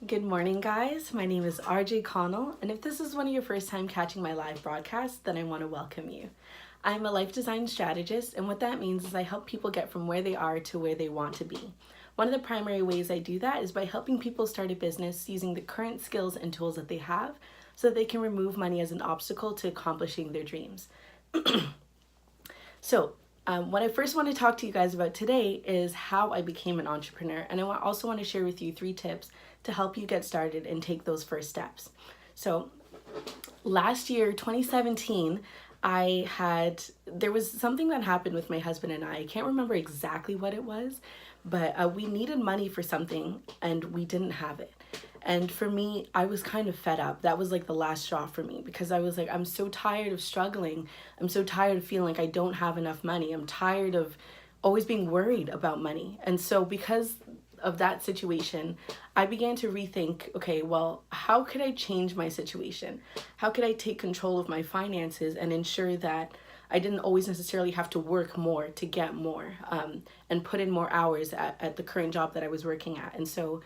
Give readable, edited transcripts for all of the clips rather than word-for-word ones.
Good morning, guys. My name is RJ Connell, and if this is one of your first time catching my live broadcast, then I want to welcome you. I'm a life design strategist, and what that means is I help people get from where they are to where they want to be. One of the primary ways I do that is by helping people start a business using the current skills and tools that they have so that they can remove money as an obstacle to accomplishing their dreams. What I first want to talk to you guys about today is how I became an entrepreneur. And I also want to share with you 3 tips to help you get started and take those first steps. So last year, 2017, there was something that happened with my husband and I can't remember exactly what it was, but we needed money for something and we didn't have it. And for me, I was kind of fed up. That was like the last straw for me because I was like, I'm so tired of struggling. I'm so tired of feeling like I don't have enough money. I'm tired of always being worried about money. And so because of that situation, I began to rethink, okay, well, how could I change my situation? How could I take control of my finances and ensure that I didn't always necessarily have to work more to get more and put in more hours at the current job that I was working at. And so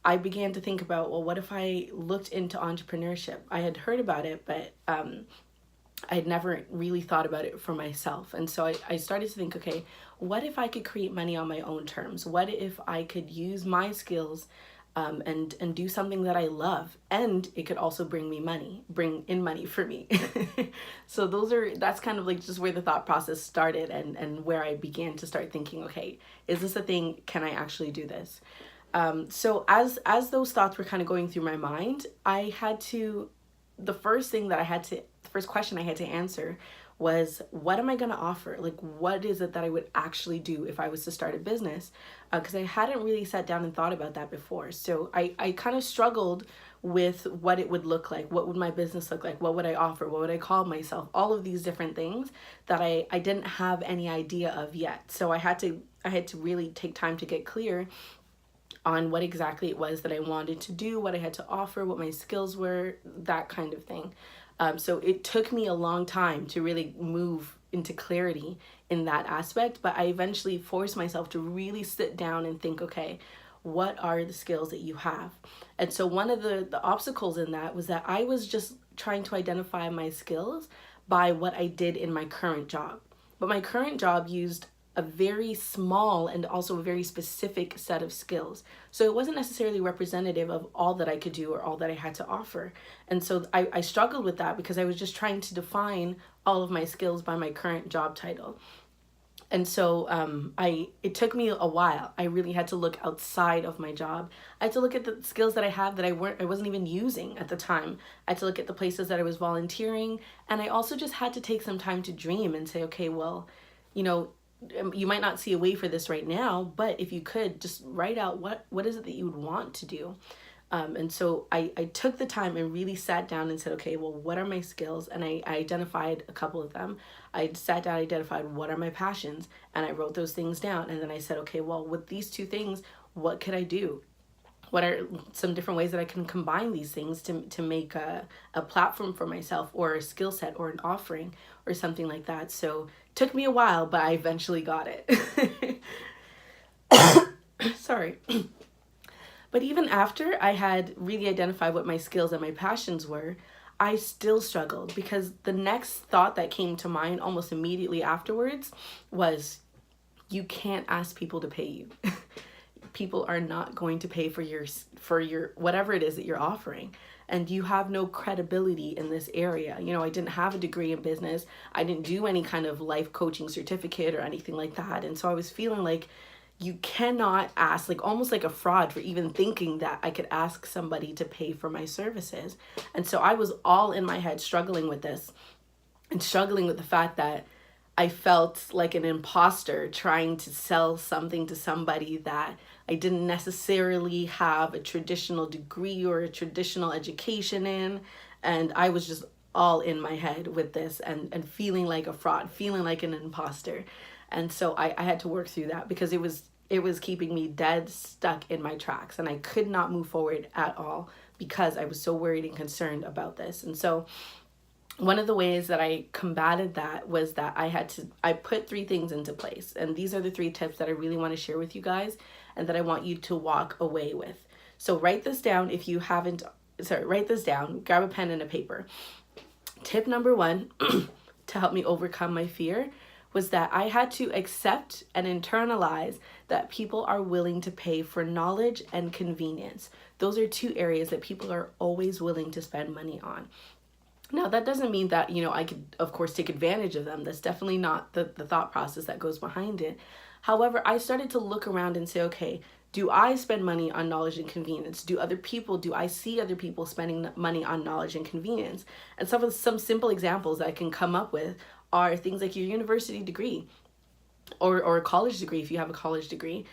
I began to think about, well, what if I looked into entrepreneurship? I had heard about it, but I had never really thought about it for myself. And so I started to think, okay, what if I could create money on my own terms? What if I could use my skills and do something that I love, and it could also bring in money for me. So that's kind of like just where the thought process started and where I began to start thinking, okay, is this a thing? Can I actually do this? So as those thoughts were kind of going through my mind, the first question I had to answer was, what am I going to offer? Like, what is it that I would actually do if I was to start a business? Because I hadn't really sat down and thought about that before. So I kind of struggled with what it would look like. What would my business look like? What would I offer? What would I call myself? All of these different things that I didn't have any idea of yet. So I had to really take time to get clear on what exactly it was that I wanted to do, what I had to offer, what my skills were, that kind of thing. So it took me a long time to really move into clarity in that aspect, but I eventually forced myself to really sit down and think, okay, what are the skills that you have? And so one of the obstacles in that was that I was just trying to identify my skills by what I did in my current job. But my current job used a very small and also a very specific set of skills. So it wasn't necessarily representative of all that I could do or all that I had to offer. And so I struggled with that because I was just trying to define all of my skills by my current job title. And so it took me a while. I really had to look outside of my job. I had to look at the skills that I have that I wasn't even using at the time. I had to look at the places that I was volunteering. And I also just had to take some time to dream and say, okay, well, you might not see a way for this right now, but if you could just write out what is it that you would want to do. And so I took the time and really sat down and said, okay, well, what are my skills? And I identified a couple of them. I sat down, identified what are my passions, and I wrote those things down. And then I said, okay, well, with these 2 things, what could I do? What are some different ways that I can combine these things to make a platform for myself, or a skill set, or an offering, or something like that? So it took me a while, but I eventually got it. Sorry. But even after I had really identified what my skills and my passions were, I still struggled because the next thought that came to mind almost immediately afterwards was, you can't ask people to pay you. People are not going to pay for your whatever it is that you're offering, and you have no credibility in this area. I didn't have a degree in business. I didn't do any kind of life coaching certificate or anything like that. And so I was feeling like you cannot ask, like almost like a fraud for even thinking that I could ask somebody to pay for my services. And so I was all in my head struggling with this and struggling with the fact that I felt like an imposter trying to sell something to somebody that I didn't necessarily have a traditional degree or a traditional education in. And I was just all in my head with this and feeling like a fraud, feeling like an imposter. And so I had to work through that because it was keeping me dead stuck in my tracks, and I could not move forward at all because I was so worried and concerned about this. And so one of the ways that I combated that was that I put 3 things into place. And these are the 3 tips that I really want to share with you guys and that I want you to walk away with. So write this down if you haven't, write this down, grab a pen and a paper. Tip number one to help me overcome my fear was that I had to accept and internalize that people are willing to pay for knowledge and convenience. Those are two areas that people are always willing to spend money on. Now, that doesn't mean that, I could, of course, take advantage of them. That's definitely not the thought process that goes behind it. However, I started to look around and say, okay, do I spend money on knowledge and convenience? Do I see other people spending money on knowledge and convenience? And some simple examples that I can come up with are things like your university degree or a college degree if you have a college degree.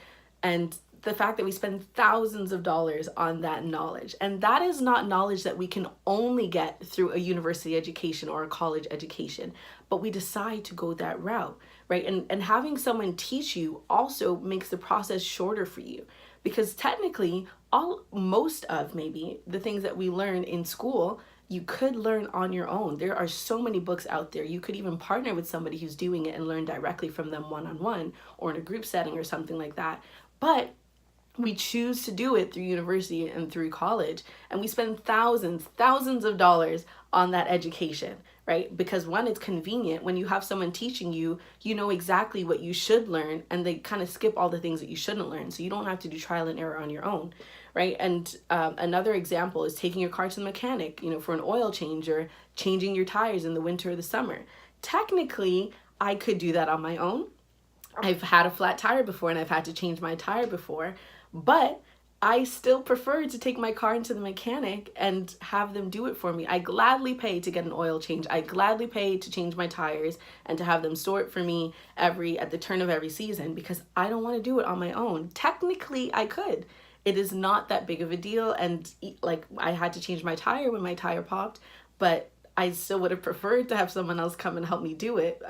And the fact that we spend thousands of dollars on that knowledge. And that is not knowledge that we can only get through a university education or a college education, but we decide to go that route, right? And having someone teach you also makes the process shorter for you, because technically most of maybe the things that we learn in school, you could learn on your own. There are so many books out there. You could even partner with somebody who's doing it and learn directly from them one-on-one or in a group setting or something like that. But we choose to do it through university and through college, and we spend thousands of dollars on that education, right? Because one, it's convenient. When you have someone teaching you, you know exactly what you should learn, and they kind of skip all the things that you shouldn't learn, so you don't have to do trial and error on your own, right? And another example is taking your car to the mechanic, for an oil change or changing your tires in the winter or the summer. Technically, I could do that on my own. I've had a flat tire before, and I've had to change my tire before, but I still prefer to take my car into the mechanic and have them do it for me. I gladly pay to get an oil change. I gladly pay to change my tires and to have them store it for me at the turn of every season, because I don't want to do it on my own. Technically, I could. It is not that big of a deal, and I had to change my tire when my tire popped, but I still would have preferred to have someone else come and help me do it.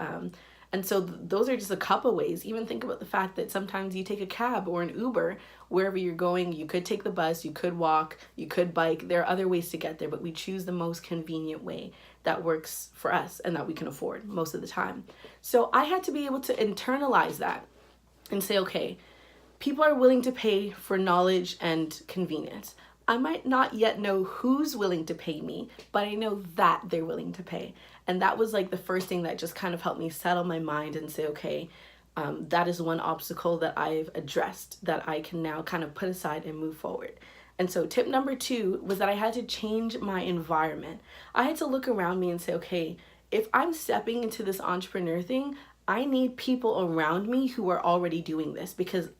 And so those are just a couple ways. Even think about the fact that sometimes you take a cab or an Uber wherever you're going. You could take the bus, you could walk, you could bike. There are other ways to get there, but we choose the most convenient way that works for us and that we can afford most of the time. So I had to be able to internalize that and say, okay, people are willing to pay for knowledge and convenience. I might not yet know who's willing to pay me, but I know that they're willing to pay. And that was the first thing that just kind of helped me settle my mind and say, okay, that is one obstacle that I've addressed that I can now kind of put aside and move forward. And so tip number 2 was that I had to change my environment. I had to look around me and say, okay, if I'm stepping into this entrepreneur thing, I need people around me who are already doing this, because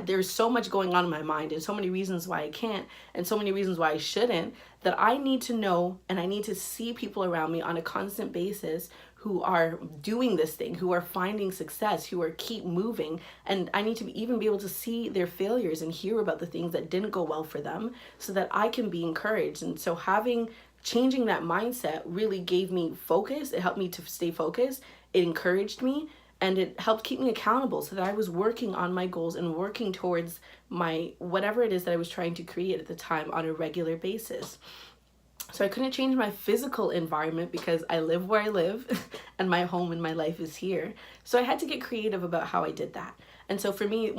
there's so much going on in my mind and so many reasons why I can't and so many reasons why I shouldn't, that I need to know and I need to see people around me on a constant basis who are doing this thing, who are finding success, who are keep moving. And I need to even be able to see their failures and hear about the things that didn't go well for them so that I can be encouraged. And so changing that mindset really gave me focus. It helped me to stay focused. It encouraged me. And it helped keep me accountable so that I was working on my goals and working towards my whatever it is that I was trying to create at the time on a regular basis. So I couldn't change my physical environment because I live where I live and my home and my life is here. So I had to get creative about how I did that. And so for me,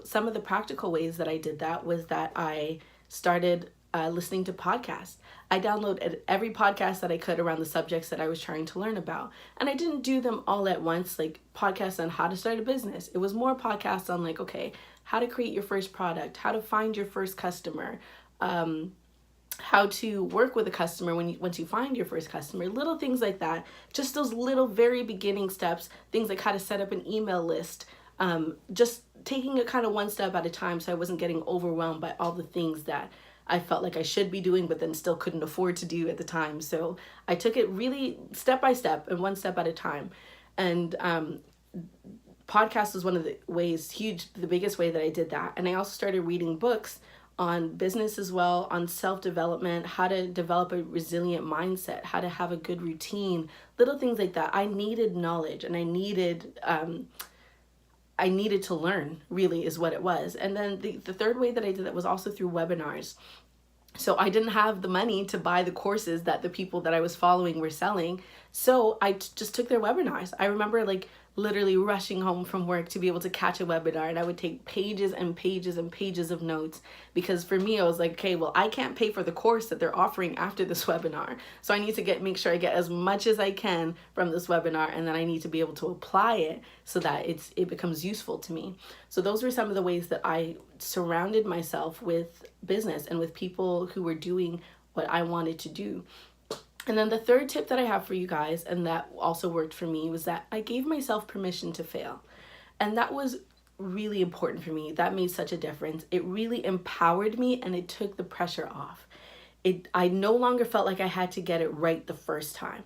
some of the practical ways that I did that was that I started listening to podcasts. I downloaded every podcast that I could around the subjects that I was trying to learn about. And I didn't do them all at once, like podcasts on how to start a business. It was more podcasts on okay, how to create your first product, how to find your first customer, how to work with a customer once you find your first customer, little things like that. Just those little very beginning steps, things like how to set up an email list, just taking it kind of one step at a time so I wasn't getting overwhelmed by all the things that I felt like I should be doing, but then still couldn't afford to do at the time. So I took it really step by step and one step at a time. And podcast was one of the biggest way that I did that. And I also started reading books on business as well, on self-development, how to develop a resilient mindset, how to have a good routine, little things like that. I needed knowledge and I needed to learn, really is what it was. And then the third way that I did that was also through webinars. So I didn't have the money to buy the courses that the people that I was following were selling. So I just took their webinars. I remember literally rushing home from work to be able to catch a webinar, and I would take pages and pages and pages of notes, because for me I was like, okay, well, I can't pay for the course that they're offering after this webinar, so I need to make sure I get as much as I can from this webinar, and then I need to be able to apply it so that it becomes useful to me. So those were some of the ways that I surrounded myself with business and with people who were doing what I wanted to do. And then the third tip that I have for you guys, and that also worked for me, was that I gave myself permission to fail. And that was really important for me. That made such a difference. It really empowered me, and it took the pressure off. I no longer felt like I had to get it right the first time.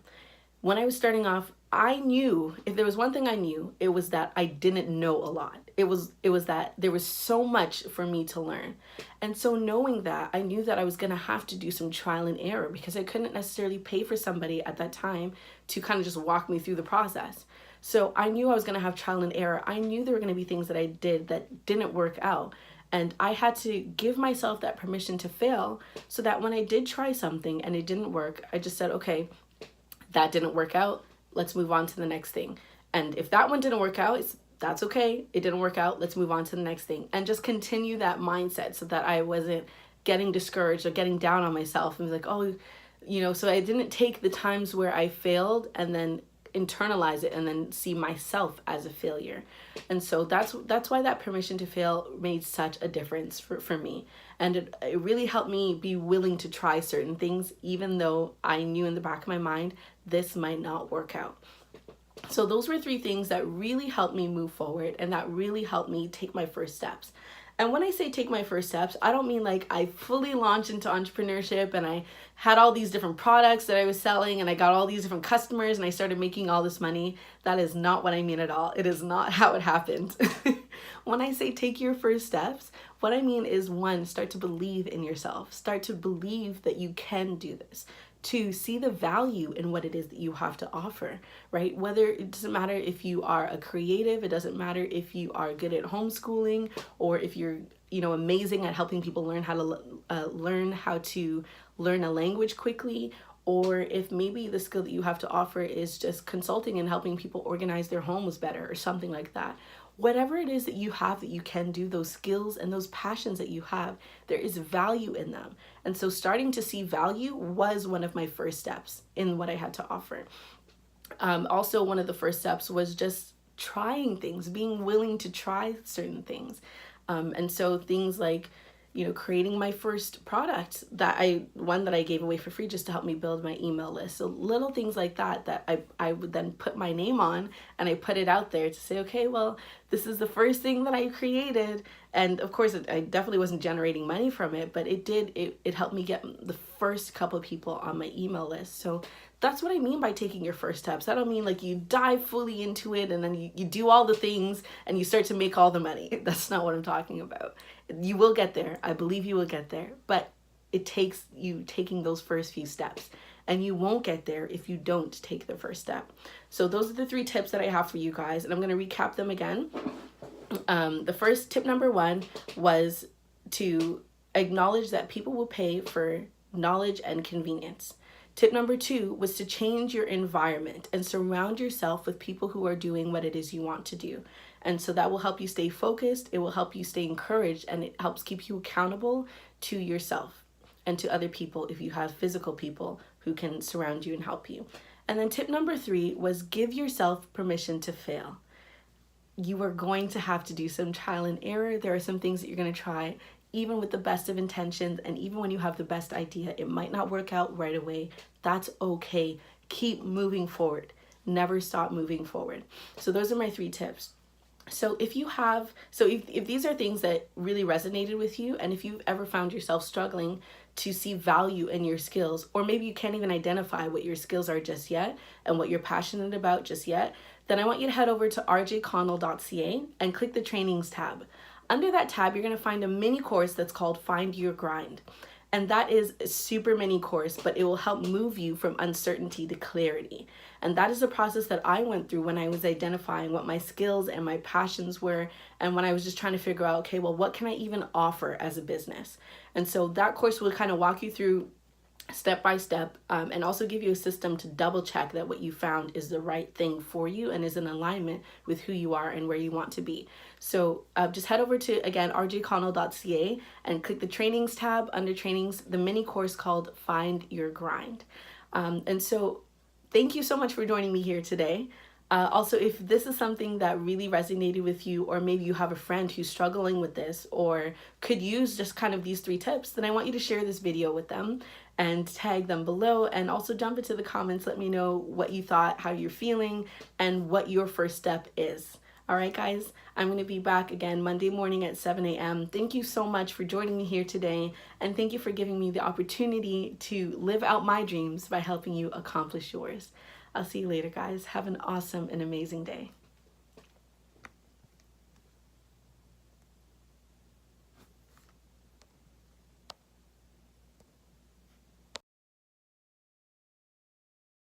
When I was starting off, I knew, if there was one thing I knew, it was that I didn't know a lot. It was that there was so much for me to learn. And so knowing that, I knew that I was going to have to do some trial and error, because I couldn't necessarily pay for somebody at that time to kind of just walk me through the process. So I knew I was going to have trial and error. I knew there were going to be things that I did that didn't work out. And I had to give myself that permission to fail, so that when I did try something and it didn't work, I just said, okay, that didn't work out. Let's move on to the next thing. And if that one didn't work out, that's okay. It didn't work out. Let's move on to the next thing. And just continue that mindset, so that I wasn't getting discouraged or getting down on myself and be like, oh, so I didn't take the times where I failed and then internalize it and then see myself as a failure. And so that's why that permission to fail made such a difference for me. And it really helped me be willing to try certain things, even though I knew in the back of my mind, this might not work out. So those were 3 things that really helped me move forward, and that really helped me take my first steps. And when I say take my first steps, I don't mean like I fully launched into entrepreneurship and I had all these different products that I was selling and I got all these different customers and I started making all this money. That is not what I mean at all. It is not how it happened. When I say take your first steps, what I mean is, 1, start to believe in yourself. Start to believe that you can do this. 2, see the value in what it is that you have to offer, right? Whether it doesn't matter if you are a creative, it doesn't matter if you are good at homeschooling, or if you're, amazing at helping people learn how to learn a language quickly, or if maybe the skill that you have to offer is just consulting and helping people organize their homes better or something like that. Whatever it is that you have that you can do, those skills and those passions that you have, there is value in them. And so starting to see value was one of my first steps in what I had to offer. Also, one of the first steps was just trying things, being willing to try certain things. And so things like, creating my first product that I gave away for free just to help me build my email list. So little things like that I would then put my name on, and I put it out there to say, okay, well, this is the first thing that I created. And of course, I definitely wasn't generating money from it, but it helped me get the first couple of people on my email list. So that's what I mean by taking your first steps. I don't mean like you dive fully into it and then you do all the things and you start to make all the money. That's not what I'm talking about. You will get there. I believe you will get there, but it takes you taking those first few steps, and you won't get there if you don't take the first step. So those are the 3 tips that I have for you guys, and I'm going to recap them again. The first tip, number 1, was to acknowledge that people will pay for knowledge and convenience. Tip number 2 was to change your environment and surround yourself with people who are doing what it is you want to do. And so that will help you stay focused, it will help you stay encouraged, and it helps keep you accountable to yourself and to other people if you have physical people who can surround you and help you. And then tip number 3 was give yourself permission to fail. You are going to have to do some trial and error. There are some things that you're going to try, even with the best of intentions, and even when you have the best idea, it might not work out right away. That's okay. Keep moving forward. Never stop moving forward. So those are my 3 tips. So if these are things that really resonated with you, and if you've ever found yourself struggling to see value in your skills, or maybe you can't even identify what your skills are just yet and what you're passionate about just yet, then I want you to head over to rjconnell.ca and click the trainings tab. Under that tab, you're going to find a mini course that's called Find Your Grind. And that is a super mini course, but it will help move you from uncertainty to clarity. And that is a process that I went through when I was identifying what my skills and my passions were, and when I was just trying to figure out, okay, well, what can I even offer as a business? And so that course will kind of walk you through step by step, and also give you a system to double check that what you found is the right thing for you and is in alignment with who you are and where you want to be. So just head over to, again, rjconnell.ca and click the trainings tab. Under trainings, the mini course called Find Your Grind. And so thank you so much for joining me here today. Also, if this is something that really resonated with you, or maybe you have a friend who's struggling with this or could use just kind of these 3 tips, then I want you to share this video with them and tag them below, and also jump into the comments. Let me know what you thought, how you're feeling, and what your first step is. All right, guys, I'm going to be back again Monday morning at 7 a.m. Thank you so much for joining me here today, and thank you for giving me the opportunity to live out my dreams by helping you accomplish yours. I'll see you later, guys. Have an awesome and amazing day.